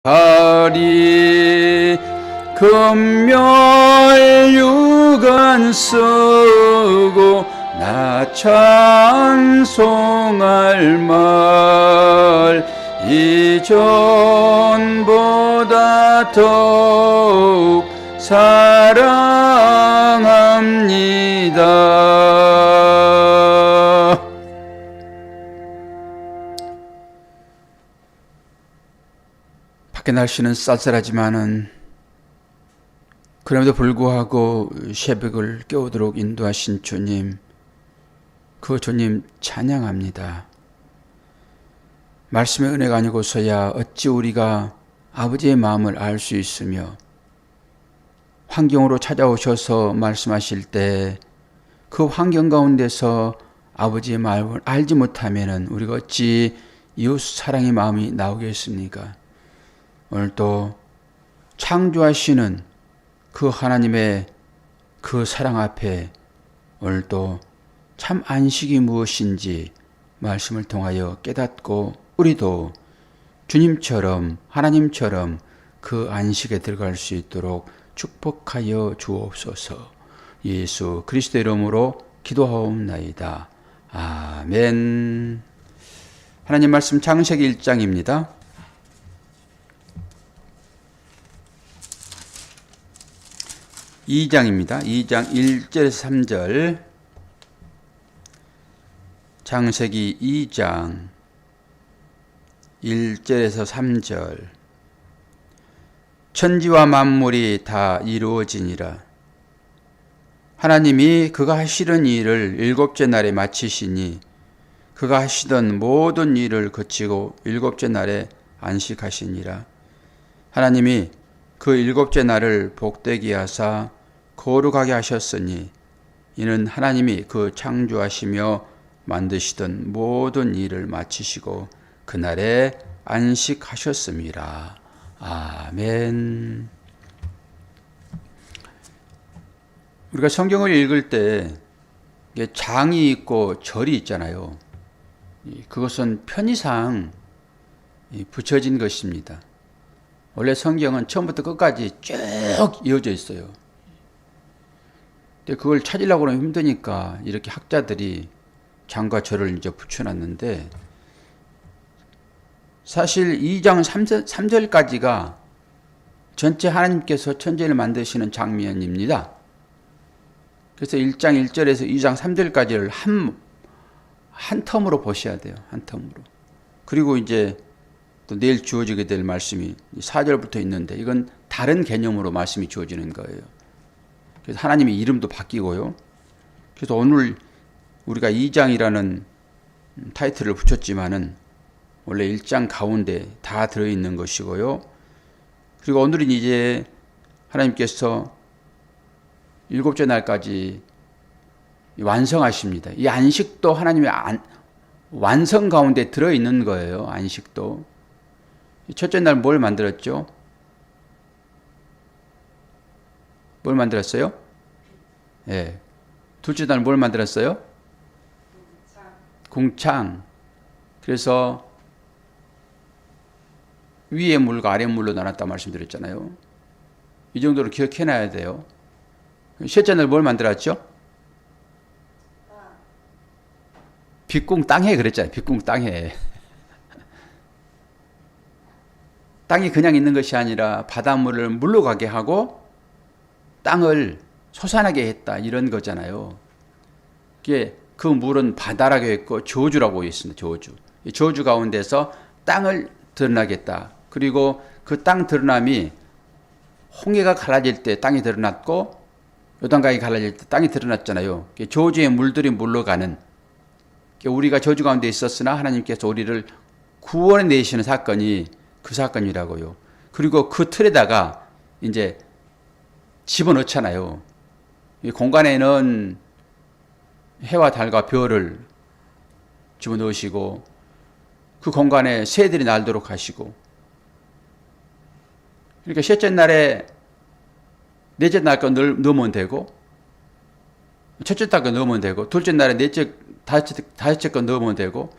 하리 금멸육안 쓰고 나 찬송할 말 이전보다 더욱 사랑합니다. 밖에 날씨는 쌀쌀하지만은 그럼에도 불구하고 새벽을 깨우도록 인도하신 주님, 그 주님 찬양합니다. 말씀의 은혜가 아니고서야 어찌 우리가 아버지의 마음을 알 수 있으며, 환경으로 찾아오셔서 말씀하실 때 그 환경 가운데서 아버지의 마음을 알지 못하면은 우리가 어찌 이웃 사랑의 마음이 나오겠습니까? 오늘도 창조하시는 그 하나님의 그 사랑 앞에 오늘도 참 안식이 무엇인지 말씀을 통하여 깨닫고 우리도 주님처럼 하나님처럼 그 안식에 들어갈 수 있도록 축복하여 주옵소서. 예수 그리스도의 이름으로 기도하옵나이다. 아멘. 하나님 말씀 창세기 1장입니다. 2장입니다. 2장 1절에서 3절. 창세기 2장 1절에서 3절. 천지와 만물이 다 이루어지니라. 하나님이 그가 하시던 일을 일곱째 날에 마치시니 그가 하시던 모든 일을 그치고 일곱째 날에 안식하시니라. 하나님이 그 일곱째 날을 복되게 하사 거룩하게 하셨으니 이는 하나님이 그 창조하시며 만드시던 모든 일을 마치시고 그날에 안식하셨습니다. 아멘. 우리가 성경을 읽을 때 장이 있고 절이 있잖아요. 그것은 편의상 붙여진 것입니다. 원래 성경은 처음부터 끝까지 쭉 이어져 있어요. 근데 그걸 찾으려고 하면 힘드니까 이렇게 학자들이 장과 절을 이제 붙여놨는데, 사실 2장 3절까지가 전체 하나님께서 천지를 만드시는 장면입니다. 그래서 1장 1절에서 2장 3절까지를 한 텀으로 보셔야 돼요. 한 텀으로. 그리고 이제 또 내일 주어지게 될 말씀이 4절부터 있는데 이건 다른 개념으로 말씀이 주어지는 거예요. 그래서 하나님의 이름도 바뀌고요. 그래서 오늘 우리가 2장이라는 타이틀을 붙였지만은 원래 1장 가운데 다 들어있는 것이고요. 그리고 오늘은 이제 하나님께서 일곱째 날까지 완성하십니다. 이 안식도 하나님의 완성 가운데 들어있는 거예요. 안식도. 첫째 날 뭘 만들었죠? 뭘 만들었어요? 예. 둘째 날 뭘 만들었어요? 궁창. 그래서 위의 물과 아래 물로 나눴다 말씀드렸잖아요. 이 정도로 기억해놔야 돼요. 셋째 날 뭘 만들었죠? 빅궁 땅해 그랬잖아요. 빅궁 땅해. 땅이 그냥 있는 것이 아니라 바닷물을 물로 가게 하고 땅을 솟아나게 했다, 이런 거잖아요. 그 물은 바다라고 했고 저주라고 했습니다. 저주. 이 저주 가운데서 땅을 드러나겠다. 그리고 그 땅 드러남이 홍해가 갈라질 때 땅이 드러났고 요단강이 갈라질 때 땅이 드러났잖아요. 저주의 물들이 물러가는, 우리가 저주 가운데 있었으나 하나님께서 우리를 구원해 내시는 사건이 그 사건이라고요. 그리고 그 틀에다가 이제 집어넣잖아요. 이 공간에는 해와 달과 별을 집어넣으시고 그 공간에 새들이 날도록 하시고, 그러니까 셋째 날에 넷째 날 거 넣으면 되고, 첫째 날 거 넣으면 되고, 둘째 날에 다섯째 거 넣으면 되고,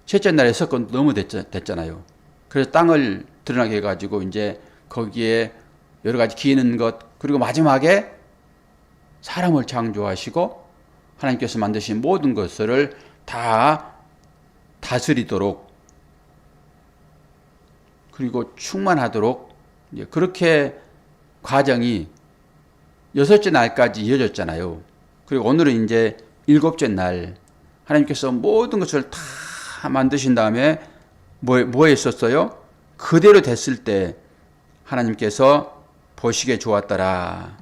셋째 날에 석 거 넣으면 됐잖아요. 그래서 땅을 드러나게 해가지고 이제 거기에 여러 가지 기는 것, 그리고 마지막에 사람을 창조하시고 하나님께서 만드신 모든 것을 다 다스리도록, 그리고 충만하도록, 이제 그렇게 과정이 6째 날까지 이어졌잖아요. 그리고 오늘은 이제 7째 날, 하나님께서 모든 것을 다 만드신 다음에 뭐 했었어요? 그대로 됐을 때 하나님께서 보시기에 좋았더라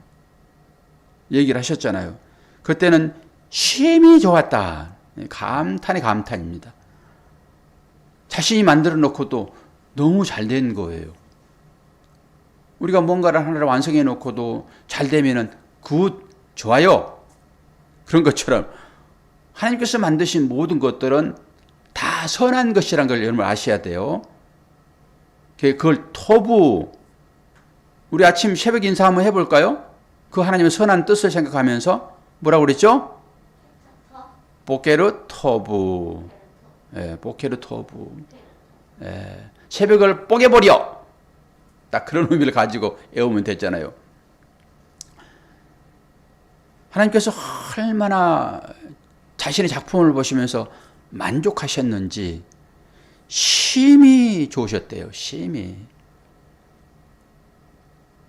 얘기를 하셨잖아요. 그때는 심히 좋았다. 감탄의 감탄입니다. 자신이 만들어 놓고도 너무 잘 된 거예요. 우리가 뭔가를 하나를 완성해 놓고도 잘 되면은 굿, 좋아요. 그런 것처럼 하나님께서 만드신 모든 것들은 다 선한 것이라는 걸 여러분 아셔야 돼요. 그걸 토부, 우리 아침 새벽 인사 한번 해볼까요? 그 하나님의 선한 뜻을 생각하면서 뭐라고 그랬죠? 보케르 토부. 보케르 토부. 새벽을 뽀개버려. 딱 그런 의미를 가지고 외우면 됐잖아요. 하나님께서 얼마나 자신의 작품을 보시면서 만족하셨는지 심히 좋으셨대요. 심히.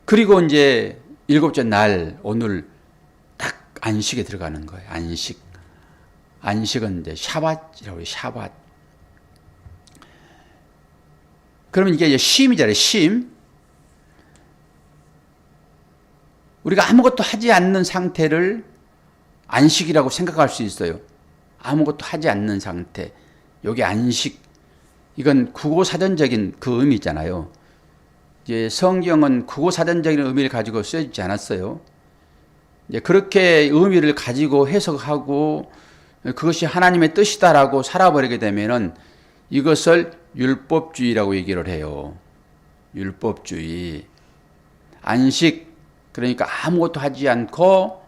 그리고 이제 7째 날, 오늘 딱 안식에 들어가는 거예요. 안식. 안식은 이제 샤밧이라고 해요. 샤밧. 그러면 이게 쉼이잖아요. 쉼. 우리가 아무것도 하지 않는 상태를 안식이라고 생각할 수 있어요. 아무것도 하지 않는 상태. 여기 안식. 이건 국어사전적인 그 의미잖아요. 이제 성경은 국어사전적인 의미를 가지고 쓰여지지 않았어요. 이제 그렇게 의미를 가지고 해석하고 그것이 하나님의 뜻이다라고 살아버리게 되면은 이것을 율법주의라고 얘기를 해요. 율법주의. 안식. 그러니까 아무것도 하지 않고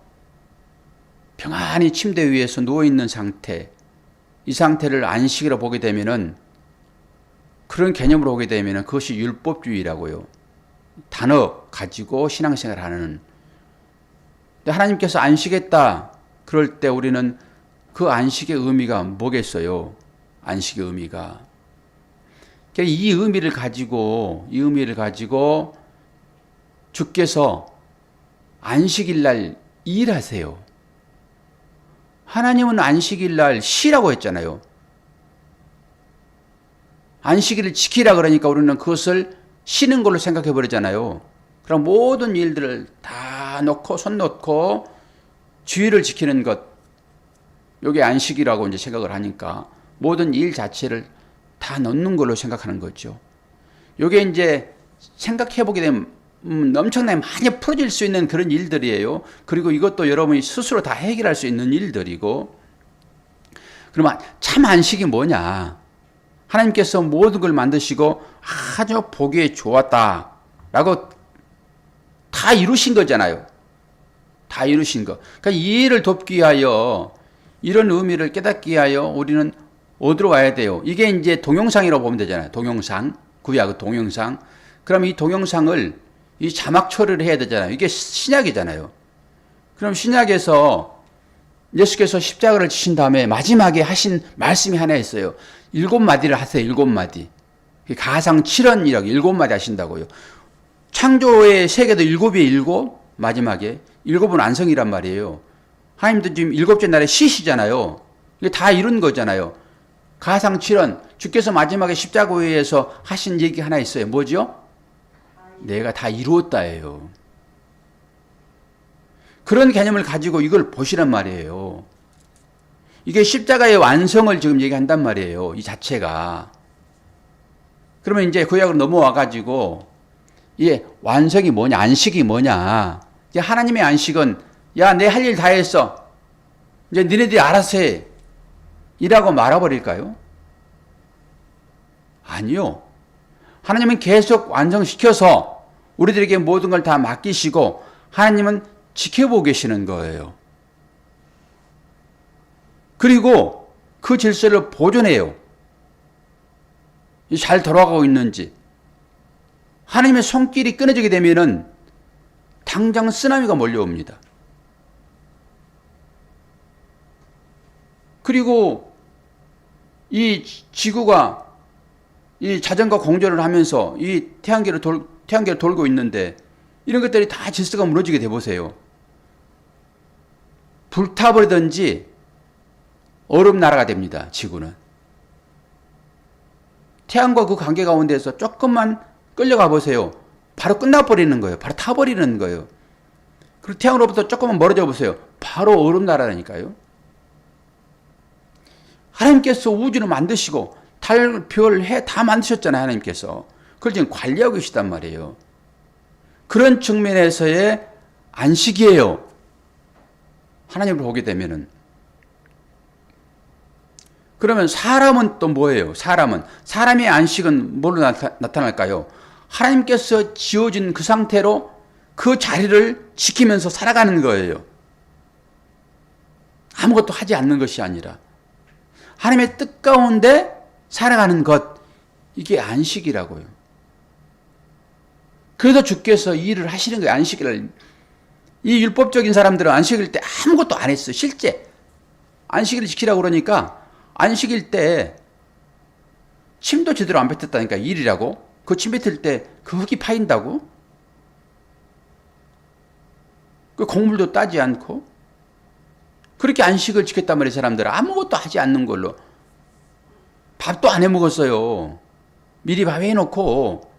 평안히 침대 위에서 누워있는 상태, 이 상태를 안식이라고 보게 되면은, 그런 개념으로 보게 되면은 그것이 율법주의라고요. 단어 가지고 신앙생활을 하는. 근데 하나님께서 안식했다 그럴 때 우리는 그 안식의 의미가 뭐겠어요? 안식의 의미가. 이 의미를 가지고 주께서 안식일 날 일하세요. 하나님은 안식일 날 쉬라고 했잖아요. 안식일을 지키라 그러니까 우리는 그것을 쉬는 걸로 생각해 버리잖아요. 그럼 모든 일들을 다 놓고 손 놓고 주의를 지키는 것, 이게 안식이라고 이제 생각을 하니까 모든 일 자체를 다 놓는 걸로 생각하는 거죠. 이게 이제 생각해 보게 되면 엄청나게 많이 풀어질 수 있는 그런 일들이에요. 그리고 이것도 여러분이 스스로 다 해결할 수 있는 일들이고. 그러면 참 안식이 뭐냐? 하나님께서 모든 걸 만드시고 아주 보기에 좋았다라고 다 이루신 거잖아요. 다 이루신 거. 그러니까 이해를 돕기 위하여, 이런 의미를 깨닫기 위하여 우리는 어디로 와야 돼요? 이게 이제 동영상이라고 보면 되잖아요. 동영상. 구약 동영상. 그럼 이 동영상을 이 자막 처리를 해야 되잖아요. 이게 신약이잖아요. 그럼 신약에서 예수께서 십자가를 지신 다음에 마지막에 하신 말씀이 하나 있어요. 7마디를 하세요. 7마디. 가상 7언이라고 7마디 하신다고요. 창조의 세계도 7의 7, 마지막에 7은 완성이란 말이에요. 하나님도 지금 7째 날에 쉬시잖아요. 이게 다 이룬 거잖아요. 가상 7언, 주께서 마지막에 십자가에서 하신 얘기 하나 있어요. 뭐죠? 내가 다 이루었다예요. 그런 개념을 가지고 이걸 보시란 말이에요. 이게 십자가의 완성을 지금 얘기한단 말이에요. 이 자체가. 그러면 이제 구약으로 넘어와가지고, 이 완성이 뭐냐, 안식이 뭐냐. 이제 하나님의 안식은, 야, 내 할 일 다 했어. 이제 니네들이 알아서 해. 이라고 말아버릴까요? 아니요. 하나님은 계속 완성시켜서 우리들에게 모든 걸 다 맡기시고 하나님은 지켜보고 계시는 거예요. 그리고 그 질서를 보존해요. 잘 돌아가고 있는지. 하나님의 손길이 끊어지게 되면은 당장 쓰나미가 몰려옵니다. 그리고 이 지구가 이 자전거 공전을 하면서 이 태양계를 돌고 있는데 이런 것들이 다 질서가 무너지게 돼 보세요. 불타버리든지 얼음 나라가 됩니다. 지구는. 태양과 그 관계 가운데서 조금만 끌려가 보세요. 바로 끝나버리는 거예요. 바로 타버리는 거예요. 그리고 태양으로부터 조금만 멀어져 보세요. 바로 얼음 나라라니까요. 하나님께서 우주를 만드시고 달, 별, 해 다 만드셨잖아요. 하나님께서. 그걸 지금 관리하고 계시단 말이에요. 그런 측면에서의 안식이에요. 하나님을 보게 되면은. 그러면 사람은 또 뭐예요? 사람의 안식은 뭘로 나타날까요? 하나님께서 지어진 그 상태로 그 자리를 지키면서 살아가는 거예요. 아무것도 하지 않는 것이 아니라 하나님의 뜻 가운데 살아가는 것, 이게 안식이라고요. 그래서 주께서 이 일을 하시는 거예요. 안식일을. 이 율법적인 사람들은 안식일 때 아무것도 안 했어요. 실제 안식일을 지키라고 그러니까 안식일 때 침도 제대로 안 뱉었다니까. 일이라고. 그 침 뱉을 때 그 흙이 파인다고. 그 곡물도 따지 않고 그렇게 안식을 지켰단 말이에요. 사람들은 아무것도 하지 않는 걸로. 밥도 안 해 먹었어요. 미리 밥 해놓고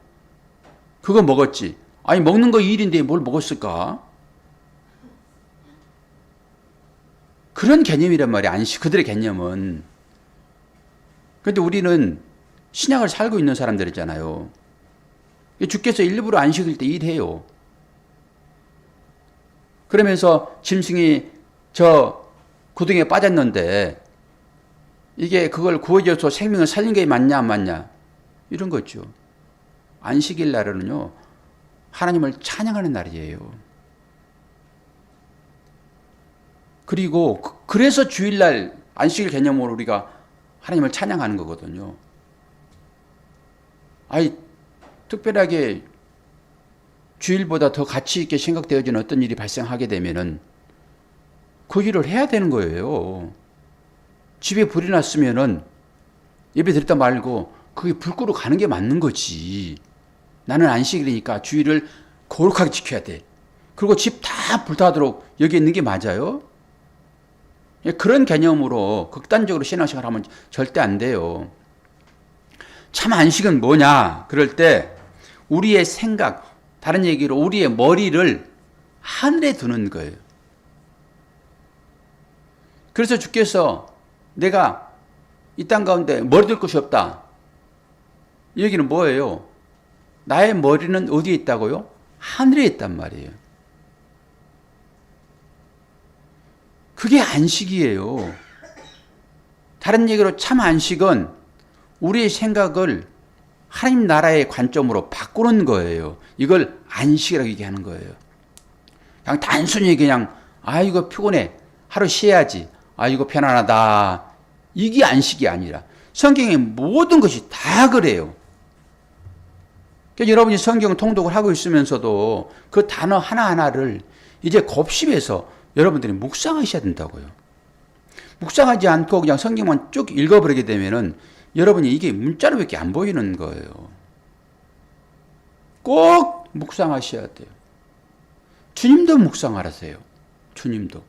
그거 먹었지. 아니 먹는 거 일인데 뭘 먹었을까? 그런 개념이란 말이야. 안식, 그들의 개념은. 그런데 우리는 신약을 살고 있는 사람들이잖아요. 주께서 일부러 안식일 때 일해요. 그러면서 짐승이 저 구덩이에 빠졌는데 이게 그걸 구워줘서 생명을 살린 게 맞냐 안 맞냐 이런 거죠. 안식일 날은요 하나님을 찬양하는 날이에요. 그리고 그래서 주일날 안식일 개념으로 우리가 하나님을 찬양하는 거거든요. 아니 특별하게 주일보다 더 가치 있게 생각되어지는 어떤 일이 발생하게 되면은 그 일을 해야 되는 거예요. 집에 불이 났으면은 예배 드렸다 말고 그게 불 끄러 가는 게 맞는 거지. 나는 안식일이니까 주일을 거룩하게 지켜야 돼. 그리고 집 다 불타도록 여기 있는 게 맞아요? 그런 개념으로 극단적으로 신앙생활을 하면 절대 안 돼요. 참 안식은 뭐냐? 그럴 때 우리의 생각, 다른 얘기로 우리의 머리를 하늘에 두는 거예요. 그래서 주께서 내가 이 땅 가운데 머리 둘 곳이 없다. 이 얘기는 뭐예요? 나의 머리는 어디에 있다고요? 하늘에 있단 말이에요. 그게 안식이에요. 다른 얘기로 참 안식은 우리의 생각을 하나님 나라의 관점으로 바꾸는 거예요. 이걸 안식이라고 얘기하는 거예요. 그냥 단순히 그냥 이거 피곤해. 하루 쉬어야지. 이거 편안하다. 이게 안식이 아니라 성경의 모든 것이 다 그래요. 그러니까 여러분이 성경 통독을 하고 있으면서도 그 단어 하나하나를 이제 곱씹어서 여러분들이 묵상하셔야 된다고요. 묵상하지 않고 그냥 성경만 쭉 읽어버리게 되면은 여러분이 이게 문자로밖에 안 보이는 거예요. 꼭 묵상하셔야 돼요. 주님도 묵상하라세요. 주님도.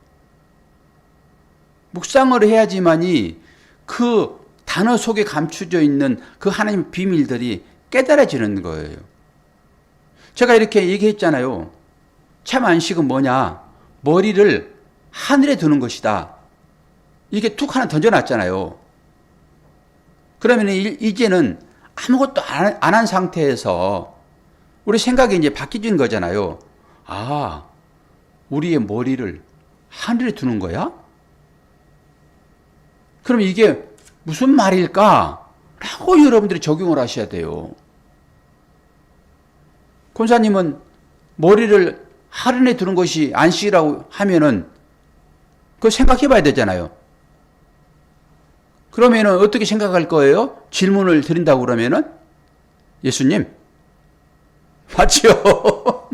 묵상을 해야지만이 그 단어 속에 감추져 있는 그 하나님의 비밀들이 깨달아지는 거예요. 제가 이렇게 얘기했잖아요. 참 안식은 뭐냐? 머리를 하늘에 두는 것이다. 이게 툭 하나 던져놨잖아요. 그러면 이제는 아무것도 안 한 상태에서 우리 생각이 이제 바뀌는 거잖아요. 우리의 머리를 하늘에 두는 거야? 그럼 이게 무슨 말일까? 라고 여러분들이 적용을 하셔야 돼요. 권사님은 머리를 하늘에 두는 것이 안식이라고 하면은 그거 생각해 봐야 되잖아요. 그러면은 어떻게 생각할 거예요? 질문을 드린다고 그러면은 예수님, 맞죠?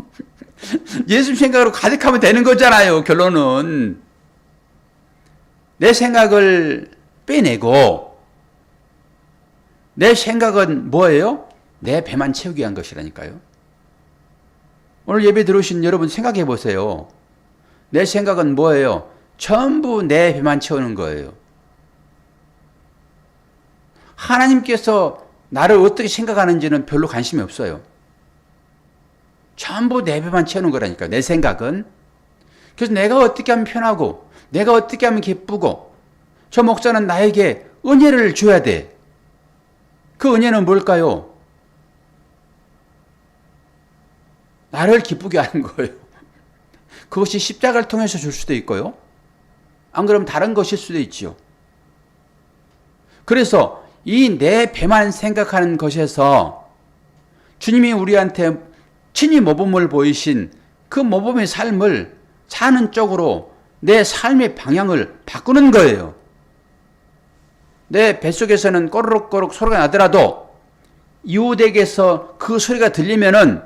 예수님 생각으로 가득하면 되는 거잖아요. 결론은 내 생각을 빼내고, 내 생각은 뭐예요? 내 배만 채우기 위한 것이라니까요. 오늘 예배 들어오신 여러분 생각해 보세요. 내 생각은 뭐예요? 전부 내 배만 채우는 거예요. 하나님께서 나를 어떻게 생각하는지는 별로 관심이 없어요. 전부 내 배만 채우는 거라니까, 내 생각은. 그래서 내가 어떻게 하면 편하고, 내가 어떻게 하면 기쁘고, 저 목사는 나에게 은혜를 줘야 돼. 그 은혜는 뭘까요? 나를 기쁘게 하는 거예요. 그것이 십자가를 통해서 줄 수도 있고요. 안 그러면 다른 것일 수도 있지요. 그래서 이 내 배만 생각하는 것에서 주님이 우리한테 친히 모범을 보이신 그 모범의 삶을 사는 쪽으로 내 삶의 방향을 바꾸는 거예요. 내 뱃속에서는 꼬르륵꼬르륵 소리가 나더라도 이웃에게서 그 소리가 들리면은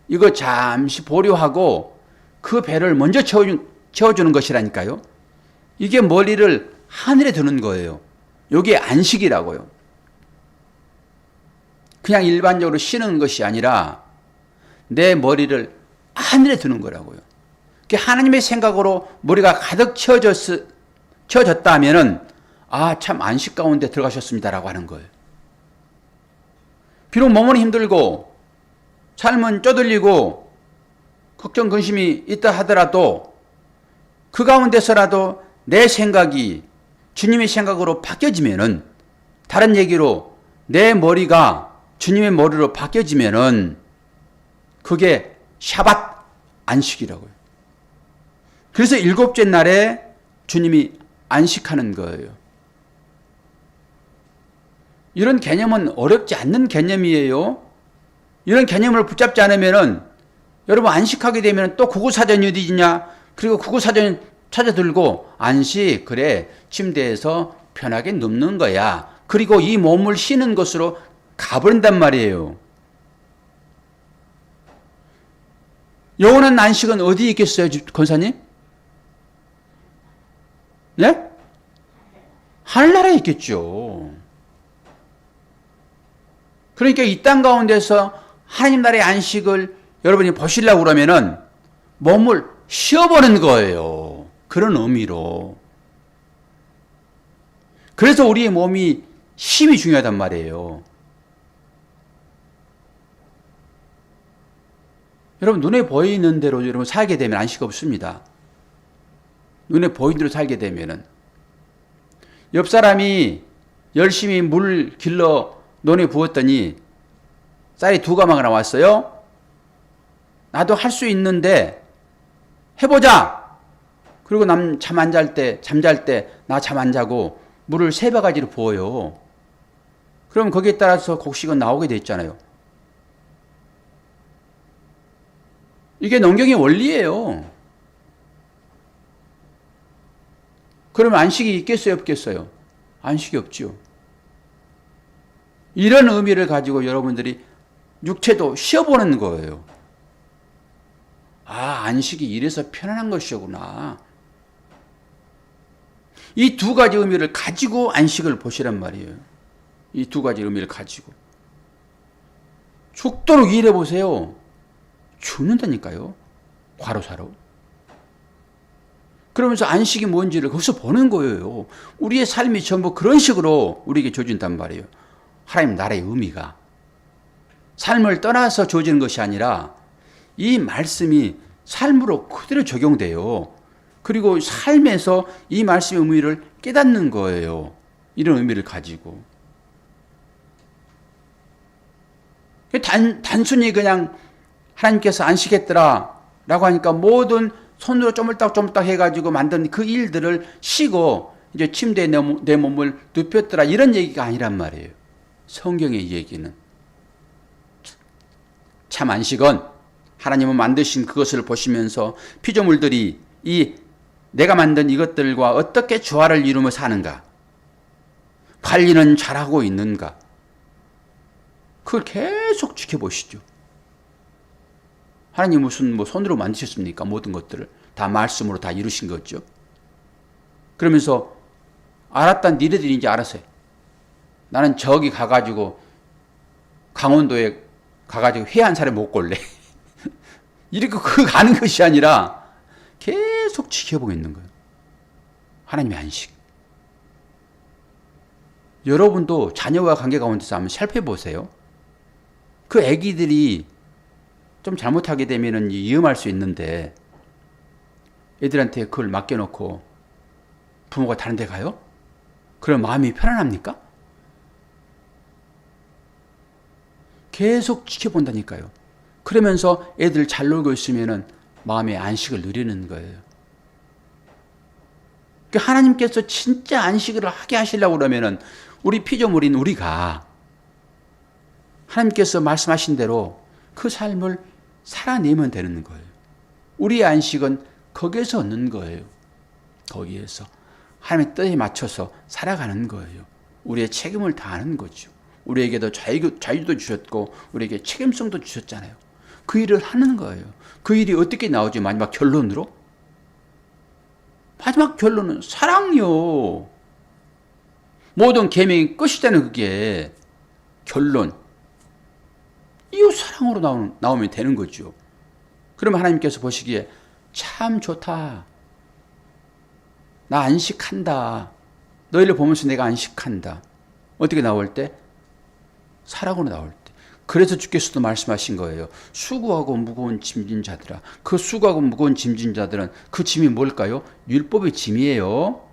이거 잠시 보류하고 그 배를 먼저 채워주는 것이라니까요. 이게 머리를 하늘에 두는 거예요. 이게 안식이라고요. 그냥 일반적으로 쉬는 것이 아니라 내 머리를 하늘에 두는 거라고요. 하나님의 생각으로 머리가 가득 채워졌다 하면은 참 안식 가운데 들어가셨습니다라고 하는 거예요. 비록 몸은 힘들고 삶은 쪼들리고 걱정 근심이 있다 하더라도 그 가운데서라도 내 생각이 주님의 생각으로 바뀌어지면은, 다른 얘기로 내 머리가 주님의 머리로 바뀌어지면은 그게 샤밧 안식이라고요. 그래서 7째 날에 주님이 안식하는 거예요. 이런 개념은 어렵지 않는 개념이에요. 이런 개념을 붙잡지 않으면은 여러분 안식하게 되면 또 국어사전이 어디냐? 그리고 국어사전 찾아들고 안식, 그래, 침대에서 편하게 눕는 거야. 그리고 이 몸을 쉬는 것으로 가버린단 말이에요. 영원한 안식은 어디에 있겠어요, 권사님? 네? 하늘나라에 있겠죠. 그러니까 이 땅 가운데서 하나님 나라의 안식을 여러분이 보시려고 그러면은 몸을 쉬어보는 거예요. 그런 의미로. 그래서 우리의 몸이 쉼이 중요하단 말이에요. 여러분 눈에 보이는 대로 여러분 살게 되면 안식 없습니다. 눈에 보이는 대로 살게 되면은 옆 사람이 열심히 물 길러 논에 부었더니 쌀이 2가마가 나왔어요. 나도 할 수 있는데 해보자. 그리고 잠 잠잘 때 나 잠 안 자고 물을 3바가지로 부어요. 그럼 거기에 따라서 곡식은 나오게 돼 있잖아요. 이게 농경의 원리예요. 그러면 안식이 있겠어요, 없겠어요? 안식이 없죠. 이런 의미를 가지고 여러분들이 육체도 쉬어보는 거예요. 안식이 이래서 편안한 것이구나. 이 2가지 의미를 가지고 안식을 보시란 말이에요. 이 2가지 의미를 가지고. 죽도록 일해 보세요. 죽는다니까요. 과로사로. 그러면서 안식이 뭔지를 거기서 보는 거예요. 우리의 삶이 전부 그런 식으로 우리에게 주어진단 말이에요. 하나님 나라의 의미가. 삶을 떠나서 주어지는 것이 아니라 이 말씀이 삶으로 그대로 적용돼요. 그리고 삶에서 이 말씀의 의미를 깨닫는 거예요. 이런 의미를 가지고. 단순히 그냥 하나님께서 안식했더라 라고 하니까 모든 손으로 쪼물딱쪼물딱 해가지고 만든 그 일들을 쉬고 이제 침대에 내 몸을 눕혔더라 이런 얘기가 아니란 말이에요. 성경의 얘기는. 참 안식은 하나님은 만드신 그것을 보시면서 피조물들이 이 내가 만든 이것들과 어떻게 조화를 이루며 사는가, 관리는 잘하고 있는가, 그걸 계속 지켜보시죠. 하나님 무슨 뭐 손으로 만드셨습니까? 모든 것들을 다 말씀으로 다 이루신 거죠. 그러면서 알았단 니네들이 이제 알았어요. 나는 저기 가가지고 강원도에 가가지고 회 한 사례 못 골래. 이렇게 그 가는 것이 아니라 계속 지켜보고 있는 거예요. 하나님의 안식. 여러분도 자녀와 관계 가운데서 한번 살펴보세요. 그 아기들이 좀 잘못하게 되면 위험할 수 있는데 애들한테 그걸 맡겨놓고 부모가 다른 데 가요? 그럼 마음이 편안합니까? 계속 지켜본다니까요. 그러면서 애들 잘 놀고 있으면 마음의 안식을 누리는 거예요. 하나님께서 진짜 안식을 하게 하시려고 그러면 우리 피조물인 우리가 하나님께서 말씀하신 대로 그 삶을 살아내면 되는 거예요. 우리의 안식은 거기에서 얻는 거예요. 거기에서 하나님의 뜻에 맞춰서 살아가는 거예요. 우리의 책임을 다하는 거죠. 우리에게도 자유도 주셨고 우리에게 책임성도 주셨잖아요. 그 일을 하는 거예요. 그 일이 어떻게 나오죠? 마지막 결론으로? 마지막 결론은 사랑요. 모든 계명이 끝이잖아요. 그게 결론. 이웃 사랑으로 나오면 되는 거죠. 그러면 하나님께서 보시기에 참 좋다. 나 안식한다. 너희를 보면서 내가 안식한다. 어떻게 나올 때? 사랑으로 나올 때. 그래서 주께서도 말씀하신 거예요. 수고하고 무거운 짐진 자들아. 그 수고하고 무거운 짐진 자들은 그 짐이 뭘까요? 율법의 짐이에요.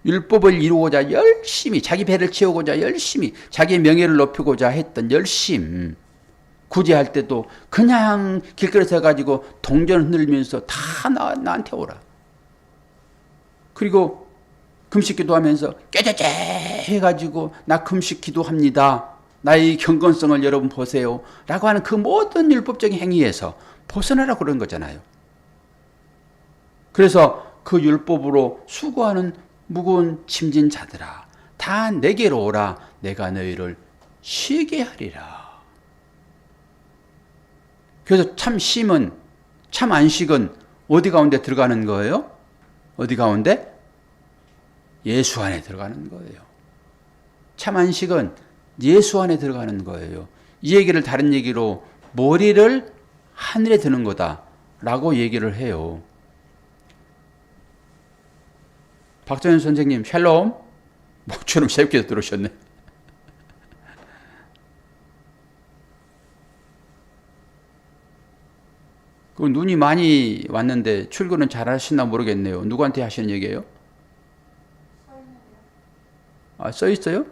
율법을 이루고자 열심히 자기 배를 채우고자 열심히 자기의 명예를 높이고자 했던 열심. 구제할 때도 그냥 길거리에서 해가지고 동전 흔들면서 다 나한테 오라. 그리고 금식 기도하면서 깨자재 해가지고 나 금식 기도합니다. 나의 경건성을 여러분 보세요. 라고 하는 그 모든 율법적인 행위에서 벗어나라고 그런 거잖아요. 그래서 그 율법으로 수고하는 무거운 짐진 자들아 다 내게로 오라. 내가 너희를 쉬게 하리라. 그래서 참 쉼은 참 안식은 어디 가운데 들어가는 거예요? 어디 가운데? 예수 안에 들어가는 거예요. 참 안식은 예수 안에 들어가는 거예요. 이 얘기를 다른 얘기로 머리를 하늘에 드는 거다라고 얘기를 해요. 박정현 선생님 샬롬. 모처럼 새롭게 들으셨네. 그 눈이 많이 왔는데 출근은 잘 하시나 모르겠네요. 누구한테 하시는 얘기예요? 아, 써 있어요?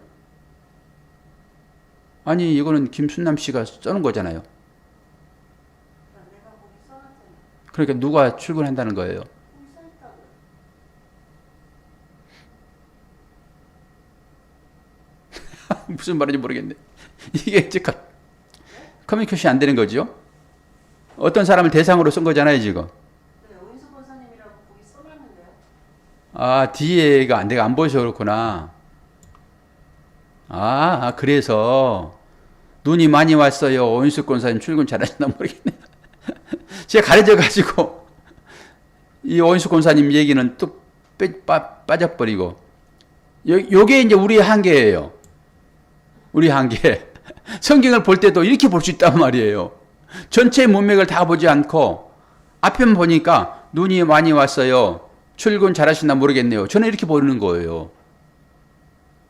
아니 이거는 김순남 씨가 써놓은 거잖아요. 그러니까 누가 출근한다는 거예요? 무슨 말인지 모르겠네. 이게 지금 커뮤니케이션이 안 되는 거죠? 어떤 사람을 대상으로 쓴 거잖아요, 지금. 네, 오인수 권사님이라고 거기 써놨는데요. 아, 뒤에가 내가 안 보여서 그렇구나. 그래서 눈이 많이 왔어요. 오인수 권사님 출근 잘하시나 모르겠네. 제가 가려져가지고 이 오인수 권사님 얘기는 뚝 빠져버리고 요게 이제 우리의 한계예요. 우리 한계. 성경을 볼 때도 이렇게 볼 수 있단 말이에요. 전체 문맥을 다 보지 않고 앞에만 보니까 눈이 많이 왔어요. 출근 잘하시나 모르겠네요. 저는 이렇게 보는 거예요.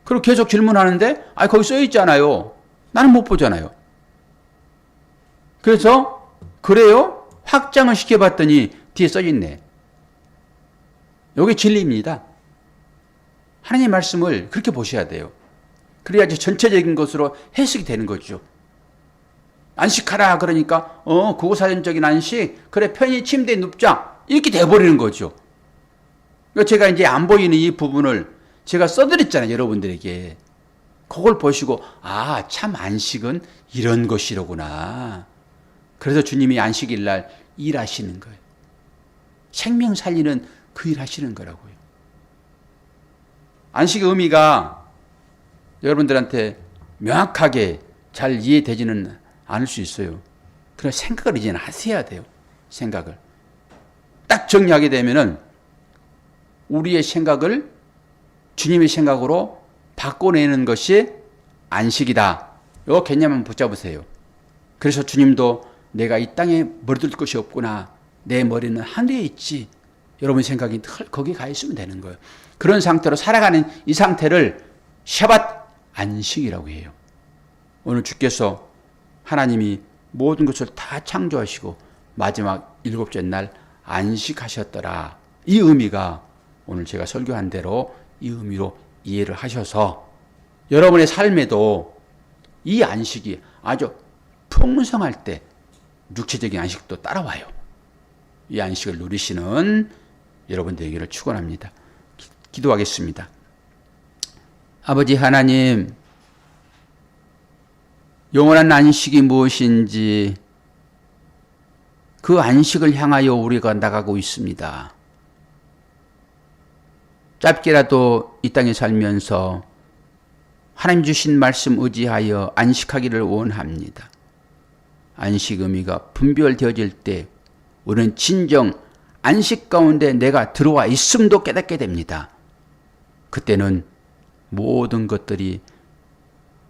그리고 계속 질문하는데 거기 써 있잖아요. 나는 못 보잖아요. 그래서 그래요? 확장을 시켜봤더니 뒤에 써 있네. 이게 진리입니다. 하나님의 말씀을 그렇게 보셔야 돼요. 그래야지 전체적인 것으로 해석이 되는 거죠. 안식하라 그러니까 고고사전적인 안식 그래 편히 침대에 눕자 이렇게 돼버리는 거죠. 그러니까 제가 이제 안 보이는 이 부분을 제가 써드렸잖아요. 여러분들에게. 그걸 보시고 참 안식은 이런 것이로구나. 그래서 주님이 안식일 날 일하시는 거예요. 생명 살리는 그 일 하시는 거라고요. 안식의 의미가 여러분들한테 명확하게 잘 이해되지는 않을 수 있어요. 그런 생각을 이제는 하셔야 돼요. 생각을. 딱 정리하게 되면은 우리의 생각을 주님의 생각으로 바꿔내는 것이 안식이다. 이 개념 한번 붙잡으세요. 그래서 주님도 내가 이 땅에 머리둘 것이 없구나. 내 머리는 하늘에 있지. 여러분 생각이 늘 거기 가 있으면 되는 거예요. 그런 상태로 살아가는 이 상태를 샤밧 안식이라고 해요. 오늘 주께서 하나님이 모든 것을 다 창조하시고 마지막 일곱째 날 안식하셨더라. 이 의미가 오늘 제가 설교한 대로 이 의미로 이해를 하셔서 여러분의 삶에도 이 안식이 아주 풍성할 때 육체적인 안식도 따라와요. 이 안식을 누리시는 여러분 되기를 축원합니다. 기도하겠습니다. 아버지 하나님, 영원한 안식이 무엇인지 그 안식을 향하여 우리가 나가고 있습니다. 짧게라도 이 땅에 살면서 하나님 주신 말씀 의지하여 안식하기를 원합니다. 안식 의미가 분별되어질 때 우리는 진정 안식 가운데 내가 들어와 있음도 깨닫게 됩니다. 그때는 모든 것들이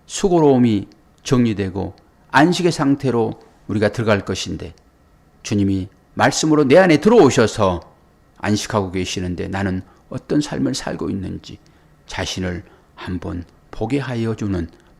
수고로움이 정리되고 안식의 상태로 우리가 들어갈 것인데 주님이 말씀으로 내 안에 들어오셔서 안식하고 계시는데 나는 어떤 삶을 살고 있는지 자신을 한번 보게 하여 주는